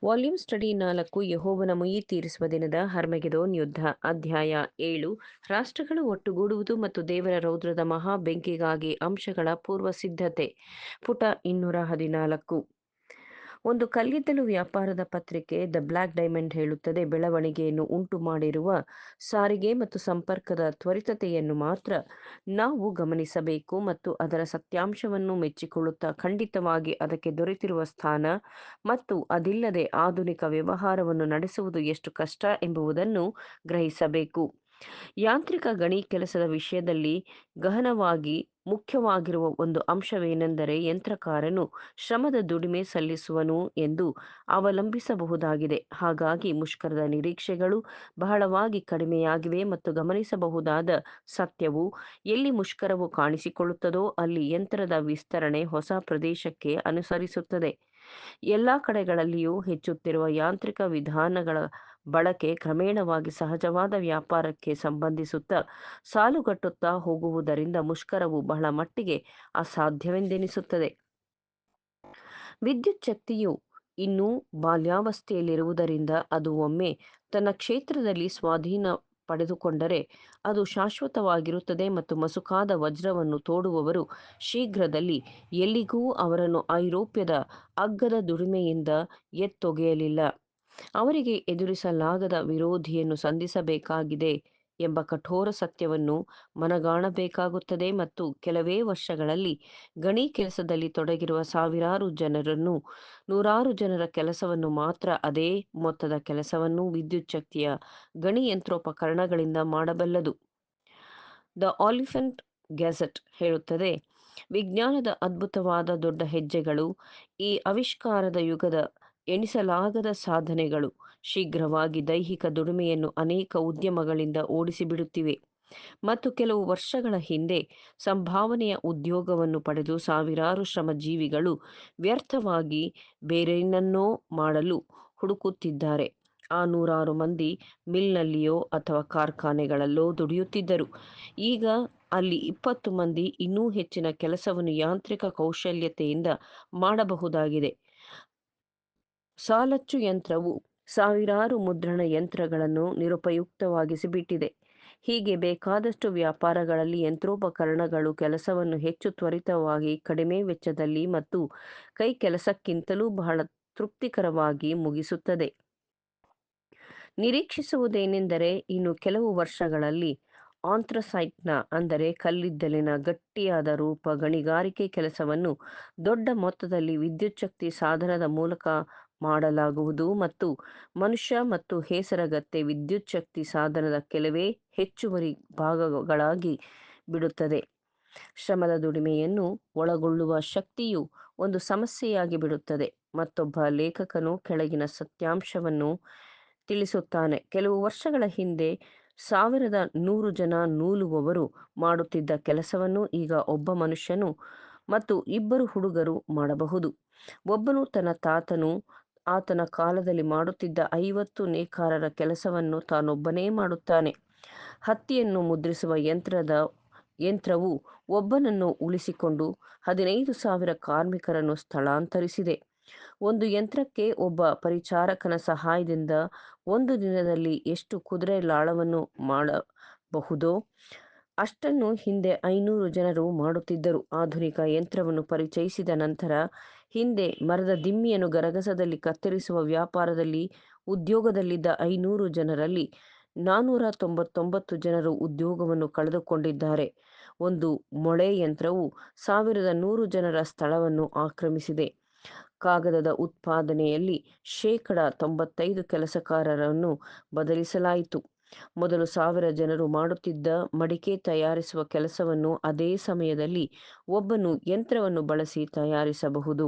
Volume study 4 ಯೆಹೋವನ ಮುಯ್ಯಿ ತೀರಿಸುವ ದಿನದ ಹರ್ಮೆಗೆದೋನ್ ಯುದ್ಧ ಅಧ್ಯಾಯ 7 ರಾಷ್ಟ್ರಗಳು ಒಟ್ಟುಗೂಡುವುದು ಮತ್ತು ದೇವರ ರೌದ್ರದ ಮಹಾ ಬೆಂಕಿಗಾಗಿ ಅಂಶಗಳ ಪೂರ್ವಸಿದ್ಧತೆ ಪುಟ 214 ಒಂದು ಕಲ್ಲಿದ್ದಲು ವ್ಯಾಪಾರದ ಪತ್ರಿಕೆ ದ ಬ್ಲ್ಯಾಕ್ ಡೈಮಂಡ್ ಹೇಳುತ್ತದೆ, ಬೆಳವಣಿಗೆಯನ್ನು ಉಂಟು ಮಾಡಿರುವ ಸಾರಿಗೆ ಮತ್ತು ಸಂಪರ್ಕದ ತ್ವರಿತತೆಯನ್ನು ಮಾತ್ರ ನಾವು ಗಮನಿಸಬೇಕು ಮತ್ತು ಅದರ ಸತ್ಯಾಂಶವನ್ನು ಮೆಚ್ಚಿಕೊಳ್ಳುತ್ತಾ ಖಂಡಿತವಾಗಿ ಅದಕ್ಕೆ ದೊರೆತಿರುವ ಸ್ಥಾನ ಮತ್ತು ಅದಿಲ್ಲದೆ ಆಧುನಿಕ ವ್ಯವಹಾರವನ್ನು ನಡೆಸುವುದು ಎಷ್ಟು ಕಷ್ಟ ಎಂಬುದನ್ನು ಗ್ರಹಿಸಬೇಕು. ಯಾಂತ್ರಿಕ ಗಣಿ ಕೆಲಸದ ವಿಷಯದಲ್ಲಿ ಗಹನವಾಗಿ ಮುಖ್ಯವಾಗಿರುವ ಒಂದು ಅಂಶವೇನೆಂದರೆ ಯಂತ್ರಕಾರನು ಶ್ರಮದ ದುಡಿಮೆ ಸಲ್ಲಿಸುವನು ಎಂದು ಅವಲಂಬಿಸಬಹುದಾಗಿದೆ. ಹಾಗಾಗಿ ಮುಷ್ಕರದ ನಿರೀಕ್ಷೆಗಳು ಬಹಳವಾಗಿ ಕಡಿಮೆಯಾಗಿವೆ ಮತ್ತು ಗಮನಿಸಬಹುದಾದ ಸತ್ಯವು ಎಲ್ಲಿ ಮುಷ್ಕರವು ಕಾಣಿಸಿಕೊಳ್ಳುತ್ತದೋ ಅಲ್ಲಿ ಯಂತ್ರದ ವಿಸ್ತರಣೆ ಹೊಸ ಪ್ರದೇಶಕ್ಕೆ ಅನುಸರಿಸುತ್ತದೆ. ಎಲ್ಲ ಕಡೆಗಳಲ್ಲಿಯೂ ಹೆಚ್ಚುತ್ತಿರುವ ಯಾಂತ್ರಿಕ ವಿಧಾನಗಳ ಬಳಕೆ ಕ್ರಮೇಣವಾಗಿ ಸಹಜವಾದ ವ್ಯಾಪಾರಕ್ಕೆ ಸಂಬಂಧಿಸುತ್ತಾ ಸಾಲುಗಟ್ಟುತ್ತಾ ಹೋಗುವುದರಿಂದ ಮುಷ್ಕರವು ಬಹಳ ಮಟ್ಟಿಗೆ ಅಸಾಧ್ಯವೆಂದೆನಿಸುತ್ತದೆ. ವಿದ್ಯುತ್ ಶಕ್ತಿಯು ಇನ್ನೂ ಬಾಲ್ಯಾವಸ್ಥೆಯಲ್ಲಿರುವುದರಿಂದ ಅದು ಒಮ್ಮೆ ತನ್ನ ಕ್ಷೇತ್ರದಲ್ಲಿ ಸ್ವಾಧೀನ ಪಡೆದುಕೊಂಡರೆ ಅದು ಶಾಶ್ವತವಾಗಿರುತ್ತದೆ ಮತ್ತು ಮಸುಕಾದ ವಜ್ರವನ್ನು ತೋಡುವವರು ಶೀಘ್ರದಲ್ಲಿ ಎಲ್ಲಿಗೂ ಅವರನ್ನು ಐರೋಪ್ಯದ ಅಗ್ಗದ ದುಡಿಮೆಯಿಂದ ಎತ್ತೊಗೆಯಲಿಲ್ಲ. ಅವರಿಗೆ ಎದುರಿಸಲಾಗದ ವಿರೋಧಿಯನ್ನು ಸಂಧಿಸಬೇಕಾಗಿದೆ ಎಂಬ ಕಠೋರ ಸತ್ಯವನ್ನು ಮನಗಾಣಬೇಕಾಗುತ್ತದೆ ಮತ್ತು ಕೆಲವೇ ವರ್ಷಗಳಲ್ಲಿ ಗಣಿ ಕೆಲಸದಲ್ಲಿ ತೊಡಗಿರುವ ಸಾವಿರಾರು ಜನರನ್ನು ನೂರಾರು ಜನರ ಕೆಲಸವನ್ನು ಮಾತ್ರ ಅದೇ ಮೊತ್ತದ ಕೆಲಸವನ್ನು ವಿದ್ಯುತ್ ಶಕ್ತಿಯ ಗಣಿ ಯಂತ್ರೋಪಕರಣಗಳಿಂದ ಮಾಡಬಲ್ಲದು. ದ ಆಲಿಫೆಂಟ್ ಗೆಜೆಟ್ ಹೇಳುತ್ತದೆ, ವಿಜ್ಞಾನದ ಅದ್ಭುತವಾದ ದೊಡ್ಡ ಹೆಜ್ಜೆಗಳು, ಈ ಆವಿಷ್ಕಾರದ ಯುಗದ ಎಣಿಸಲಾಗದ ಸಾಧನೆಗಳು ಶೀಘ್ರವಾಗಿ ದೈಹಿಕ ದುಡಿಮೆಯನ್ನು ಅನೇಕ ಉದ್ಯಮಗಳಿಂದ ಓಡಿಸಿಬಿಡುತ್ತಿವೆ ಮತ್ತು ಕೆಲವು ವರ್ಷಗಳ ಹಿಂದೆ ಸಂಭಾವನೆಯ ಉದ್ಯೋಗವನ್ನು ಪಡೆದು ಸಾವಿರಾರು ಶ್ರಮಜೀವಿಗಳು ವ್ಯರ್ಥವಾಗಿ ಬೇರೇನನ್ನೋ ಮಾಡಲು ಹುಡುಕುತ್ತಿದ್ದಾರೆ. ಆ ನೂರಾರು ಮಂದಿ ಮಿಲ್ನಲ್ಲಿಯೋ ಅಥವಾ ಕಾರ್ಖಾನೆಗಳಲ್ಲೋ ದುಡಿಯುತ್ತಿದ್ದರು. ಈಗ ಅಲ್ಲಿ 20 ಮಂದಿ ಇನ್ನೂ ಹೆಚ್ಚಿನ ಕೆಲಸವನ್ನು ಯಾಂತ್ರಿಕ ಕೌಶಲ್ಯತೆಯಿಂದ ಮಾಡಬಹುದಾಗಿದೆ. ಸಾಲಚ್ಚು ಯಂತ್ರವು ಸಾವಿರಾರು ಮುದ್ರಣ ಯಂತ್ರಗಳನ್ನು ನಿರುಪಯುಕ್ತವಾಗಿಸಿಬಿಟ್ಟಿದೆ. ಹೀಗೆ ಬೇಕಾದಷ್ಟು ವ್ಯಾಪಾರಗಳಲ್ಲಿ ಯಂತ್ರೋಪಕರಣಗಳು ಕೆಲಸವನ್ನು ಹೆಚ್ಚು ತ್ವರಿತವಾಗಿ, ಕಡಿಮೆ ವೆಚ್ಚದಲ್ಲಿ ಮತ್ತು ಕೈ ಕೆಲಸಕ್ಕಿಂತಲೂ ಬಹಳ ತೃಪ್ತಿಕರವಾಗಿ ಮುಗಿಸುತ್ತದೆ. ನಿರೀಕ್ಷಿಸುವುದೇನೆಂದರೆ ಇನ್ನು ಕೆಲವು ವರ್ಷಗಳಲ್ಲಿ ಆಂಥ್ರಸೈಟ್ನ ಅಂದರೆ ಕಲ್ಲಿದ್ದಲಿನ ಗಟ್ಟಿಯಾದ ರೂಪ ಗಣಿಗಾರಿಕೆ ಕೆಲಸವನ್ನು ದೊಡ್ಡ ಮೊತ್ತದಲ್ಲಿ ವಿದ್ಯುಚ್ಛಕ್ತಿ ಸಾಧನದ ಮೂಲಕ ಮಾಡಲಾಗುವುದು ಮತ್ತು ಮನುಷ್ಯ ಮತ್ತು ಹೇಸರಗತ್ತೆ ವಿದ್ಯುಚ್ಛಕ್ತಿ ಸಾಧನದ ಕೆಲವೇ ಹೆಚ್ಚುವರಿ ಭಾಗಗಳಾಗಿ ಬಿಡುತ್ತದೆ. ಶ್ರಮದ ದುಡಿಮೆಯನ್ನು ಒಳಗೊಳ್ಳುವ ಶಕ್ತಿಯು ಒಂದು ಸಮಸ್ಯೆಯಾಗಿ ಬಿಡುತ್ತದೆ. ಮತ್ತೊಬ್ಬ ಲೇಖಕನು ಕೆಳಗಿನ ಸತ್ಯಾಂಶವನ್ನು ತಿಳಿಸುತ್ತಾನೆ. ಕೆಲವು ವರ್ಷಗಳ ಹಿಂದೆ 1100 ಜನ ನೂಲುವವರು ಮಾಡುತ್ತಿದ್ದ ಕೆಲಸವನ್ನು ಈಗ ಒಬ್ಬ ಮನುಷ್ಯನು ಮತ್ತು 2 ಹುಡುಗರು ಮಾಡಬಹುದು. ಒಬ್ಬನು ತನ್ನ ತಾತನು ಆತನ ಕಾಲದಲ್ಲಿ ಮಾಡುತ್ತಿದ್ದ 50 ನೇಕಾರರ ಕೆಲಸವನ್ನು ತಾನೊಬ್ಬನೇ ಮಾಡುತ್ತಾನೆ. ಹತ್ತಿಯನ್ನು ಮುದ್ರಿಸುವ ಯಂತ್ರವು ಒಬ್ಬನನ್ನು ಉಳಿಸಿಕೊಂಡು 15,000 ಕಾರ್ಮಿಕರನ್ನು ಸ್ಥಳಾಂತರಿಸಿದೆ. ಒಂದು ಯಂತ್ರಕ್ಕೆ ಒಬ್ಬ ಪರಿಚಾರಕನ ಸಹಾಯದಿಂದ ಒಂದು ದಿನದಲ್ಲಿ ಎಷ್ಟು ಕುದುರೆ ಲಾಳವನ್ನು ಮಾಡಬಹುದೋ ಅಷ್ಟನ್ನು ಹಿಂದೆ 500 ಜನರು ಮಾಡುತ್ತಿದ್ದರು. ಆಧುನಿಕ ಯಂತ್ರವನ್ನು ಪರಿಚಯಿಸಿದ ನಂತರ ಹಿಂದೆ ಮರದ ದಿಮ್ಮಿಯನ್ನು ಗರಗಸದಲ್ಲಿ ಕತ್ತರಿಸುವ ವ್ಯಾಪಾರದಲ್ಲಿ ಉದ್ಯೋಗದಲ್ಲಿದ್ದ 500 ಜನರಲ್ಲಿ 499 ಜನರು ಉದ್ಯೋಗವನ್ನು ಕಳೆದುಕೊಂಡಿದ್ದಾರೆ. ಒಂದು ಮೊಳೆ ಯಂತ್ರವು 1100 ಜನರ ಸ್ಥಳವನ್ನು ಆಕ್ರಮಿಸಿದೆ. ಕಾಗದದ ಉತ್ಪಾದನೆಯಲ್ಲಿ 95% ಕೆಲಸಗಾರರನ್ನು ಬದಲಿಸಲಾಯಿತು. ಮೊದಲು 1000 ಜನರು ಮಾಡುತ್ತಿದ್ದ ಮಡಿಕೆ ತಯಾರಿಸುವ ಕೆಲಸವನ್ನು ಅದೇ ಸಮಯದಲ್ಲಿ ಒಬ್ಬನು ಯಂತ್ರವನ್ನು ಬಳಸಿ ತಯಾರಿಸಬಹುದು.